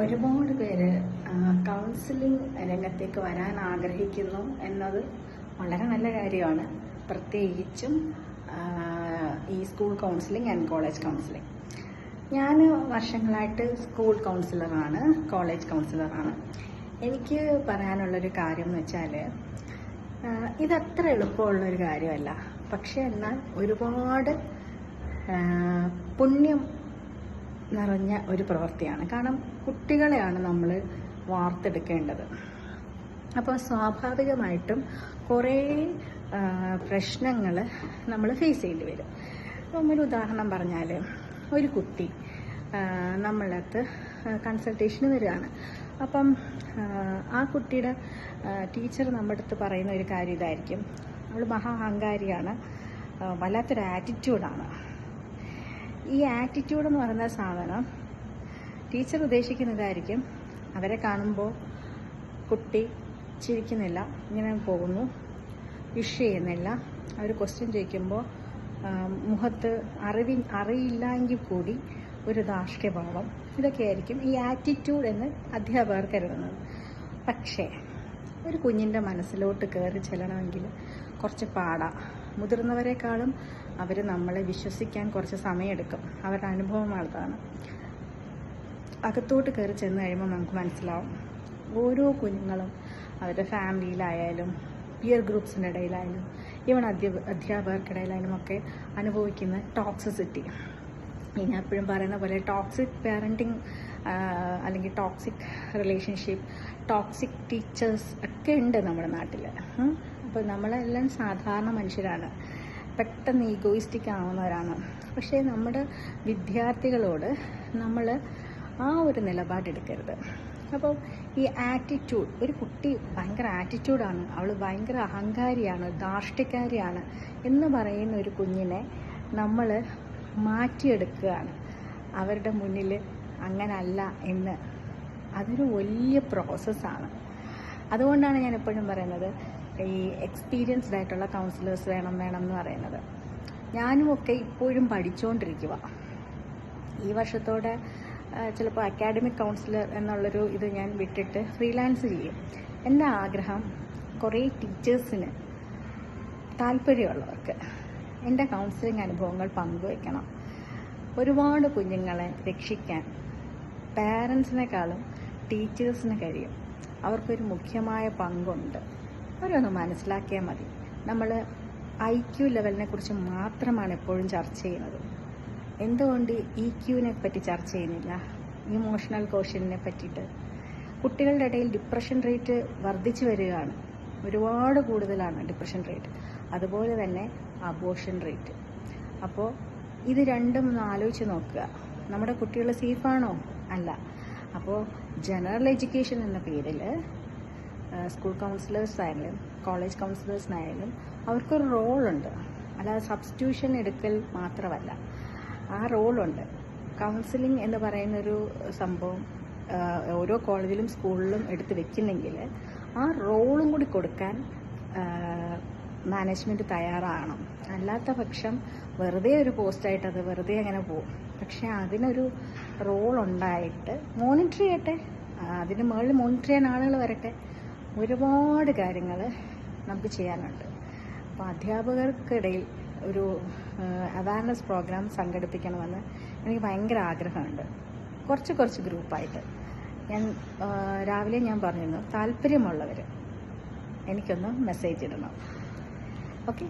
ഒരുപാട് പേര് കൗൺസിലിംഗ് രംഗത്തേക്ക് വരാൻ ആഗ്രഹിക്കുന്നു എന്നത് വളരെ നല്ല കാര്യമാണ്. പ്രത്യേകിച്ചും ഈ school counselling and college counselling. ഞാൻ വർഷങ്ങളായിട്ട് സ്കൂൾ കൗൺസിലറാണ്, കോളേജ് കൗൺസിലറാണ്. എനിക്ക് പറയാനുള്ളൊരു കാര്യം എന്ന് വെച്ചാൽ, ഇതത്ര എളുപ്പമുള്ളൊരു കാര്യമല്ല. പക്ഷേ എന്നാൽ ഒരുപാട് പുണ്യം നിറഞ്ഞ ഒരു പ്രവൃത്തിയാണ്. കാരണം കുട്ടികളെയാണ് നമ്മൾ വാർത്തെടുക്കേണ്ടത്. അപ്പോൾ സ്വാഭാവികമായിട്ടും കുറേ പ്രശ്നങ്ങൾ നമ്മൾ ഫേസ് ചെയ്യേണ്ടി വരും. അപ്പം ഒരു ഉദാഹരണം പറഞ്ഞാൽ, ഒരു കുട്ടി നമ്മളടുത്ത് കൺസൾട്ടേഷന് വരികയാണ്. അപ്പം ആ കുട്ടിയുടെ ടീച്ചർ നമ്മുടെ അടുത്ത് പറയുന്ന ഒരു കാര്യം ഇതായിരിക്കും: അവൾ മഹാ അഹങ്കാരിയാണ്, വല്ലാത്തൊരു ആറ്റിറ്റ്യൂഡാണ്. ഈ ആറ്റിറ്റ്യൂഡ് എന്ന് പറയുന്ന സാധനം ടീച്ചർ ഉദ്ദേശിക്കുന്നതായിരിക്കും. അവരെ കാണുമ്പോൾ കുട്ടി ചിരിക്കുന്നില്ല, ഇങ്ങനെ പോകുന്നു, വിഷ് ചെയ്യുന്നില്ല. അവർ ക്വസ്റ്റ്യൻ ചോദിക്കുമ്പോൾ മുഖത്ത് അറിയില്ല എങ്കിൽ കൂടി ഒരു ധാർഷ്ട്യഭാവം. ഇതൊക്കെയായിരിക്കും ഈ ആറ്റിറ്റ്യൂഡ് എന്ന് അധ്യാപകർ കരുതുന്നത്. പക്ഷേ ഒരു കുഞ്ഞിൻ്റെ മനസ്സിലോട്ട് കയറി ചെല്ലണമെങ്കിൽ കുറച്ച് പാടാണ്. മുതിർന്നവരെക്കാളും അവർ നമ്മളെ വിശ്വസിക്കാൻ കുറച്ച് സമയമെടുക്കും. അവരുടെ അനുഭവം അതാണ്. അകത്തോട്ട് കയറി ചെന്ന് കഴിയുമ്പോൾ നമുക്ക് മനസ്സിലാവും, ഓരോ കുഞ്ഞുങ്ങളും അവരുടെ ഫാമിലിയിലായാലും പിയർ ഗ്രൂപ്പ്സിൻ്റെ ഇടയിലായാലും ഈവൻ അധ്യാപകർക്കിടയിലായാലും ഒക്കെ അനുഭവിക്കുന്ന ടോക്സിസിറ്റി. ഞാൻ എപ്പോഴും പറയുന്ന പോലെ ടോക്സിക് പാരൻറ്റിങ് അല്ലെങ്കിൽ ടോക്സിക് റിലേഷൻഷിപ്പ്, ടോക്സിക് ടീച്ചേഴ്സ് ഒക്കെ ഉണ്ട് നമ്മുടെ നാട്ടിൽ. അപ്പോൾ നമ്മളെല്ലാം സാധാരണ മനുഷ്യരാണ്, പെട്ടെന്ന് ഈഗോയിസ്റ്റിക് ആവുന്നവരാണ്. പക്ഷേ നമ്മുടെ വിദ്യാർത്ഥികളോട് നമ്മൾ ആ ഒരു നിലപാടെടുക്കരുത്. അപ്പോൾ ഈ ആറ്റിറ്റ്യൂഡ്, ഒരു കുട്ടി ഭയങ്കര ആറ്റിറ്റ്യൂഡാണ്, അവൾ ഭയങ്കര അഹങ്കാരിയാണ്, ധാർഷ്ട്യക്കാരിയാണ് എന്ന് പറയുന്ന ഒരു കുഞ്ഞിനെ നമ്മൾ മാറ്റിയെടുക്കുകയാണ് അവരുടെ മുന്നിൽ. അങ്ങനല്ല എന്ന്, അതൊരു വലിയ പ്രോസസ്സാണ്. അതുകൊണ്ടാണ് ഞാൻ എപ്പോഴും പറയുന്നത്, ഈ എക്സ്പീരിയൻസ്ഡ് ആയിട്ടുള്ള കൗൺസിലേഴ്സ് വേണം എന്ന് പറയുന്നത്. ഞാനും ഒക്കെ ഇപ്പോഴും പഠിച്ചുകൊണ്ടിരിക്കുക. ഈ വർഷത്തോടെ ചിലപ്പോൾ അക്കാഡമിക് കൗൺസിലർ എന്നുള്ളൊരു ഇത് ഞാൻ വിട്ടിട്ട് ഫ്രീലാൻസ് ചെയ്യും. എൻ്റെ ആഗ്രഹം കുറേ ടീച്ചേഴ്സിന്, താല്പര്യമുള്ളവർക്ക് എൻ്റെ കൗൺസിലിംഗ് അനുഭവങ്ങൾ പങ്കുവയ്ക്കണം. ഒരുപാട് കുഞ്ഞുങ്ങളെ രക്ഷിക്കാൻ പാരൻസിനേക്കാളും ടീച്ചേഴ്സിന് കഴിയും. അവർക്കൊരു മുഖ്യമായ പങ്കുണ്ട്. അവരൊന്ന് മനസ്സിലാക്കിയാൽ മതി. നമ്മൾ IQ ലെവലിനെ കുറിച്ച് മാത്രമാണ് എപ്പോഴും ചർച്ച ചെയ്യുന്നത്. എന്തുകൊണ്ട് EQനെ പറ്റി ചർച്ച ചെയ്യുന്നില്ല? ഇമോഷണൽ ക്വോഷ്യന്റിനെ പറ്റിയിട്ട്. കുട്ടികളുടെ ഇടയിൽ ഡിപ്രഷൻ റേറ്റ് വർദ്ധിച്ചു വരികയാണ്. ഒരുപാട് കൂടുതലാണ് ഡിപ്രഷൻ റേറ്റ്. അതുപോലെ തന്നെ അബോർഷൻ റേറ്റ്. അപ്പോൾ ഇത് രണ്ടും ഒന്ന് ആലോചിച്ച് നോക്കുക. നമ്മുടെ കുട്ടികൾ സേഫാണോ? അല്ല. അപ്പോൾ ജനറൽ എഡ്യൂക്കേഷൻ എന്ന പേരിൽ സ്കൂൾ കൗൺസിലേഴ്സായാലും കോളേജ് കൗൺസിലേഴ്സിനായാലും അവർക്കൊരു റോളുണ്ട്. അല്ലാതെ സബ്സ്റ്റിറ്റ്യൂഷൻ എടുക്കൽ മാത്രമല്ല, ആ റോളുണ്ട്. കൗൺസിലിംഗ് എന്ന് പറയുന്നൊരു സംഭവം ഓരോ കോളേജിലും സ്കൂളിലും എടുത്ത് വെക്കുന്നെങ്കിൽ ആ റോളും കൂടി കൊടുക്കാൻ മാനേജ്മെൻറ്റ് തയ്യാറാകണം. അല്ലാത്ത പക്ഷം വെറുതെ ഒരു പോസ്റ്റായിട്ട് അത് വെറുതെ അങ്ങനെ പോകും. പക്ഷേ അതിനൊരു റോളുണ്ടായിട്ട് മോണിറ്റർ ചെയ്യട്ടെ, അതിന് മുകളിൽ മോണിറ്റർ ചെയ്യാൻ ആളുകൾ വരട്ടെ. ഒരുപാട് കാര്യങ്ങൾ നമുക്ക് ചെയ്യാനുണ്ട്. അപ്പോൾ അധ്യാപകർക്കിടയിൽ ഒരു അവയർനെസ് പ്രോഗ്രാം സംഘടിപ്പിക്കണമെന്ന് എനിക്ക് ഭയങ്കര ആഗ്രഹമുണ്ട്. കുറച്ച് ഗ്രൂപ്പായിട്ട്. രാവിലെ ഞാൻ പറഞ്ഞിരുന്നു, താല്പര്യമുള്ളവർ എനിക്കൊന്ന് മെസ്സേജ് ഇടണം. ഓക്കെ.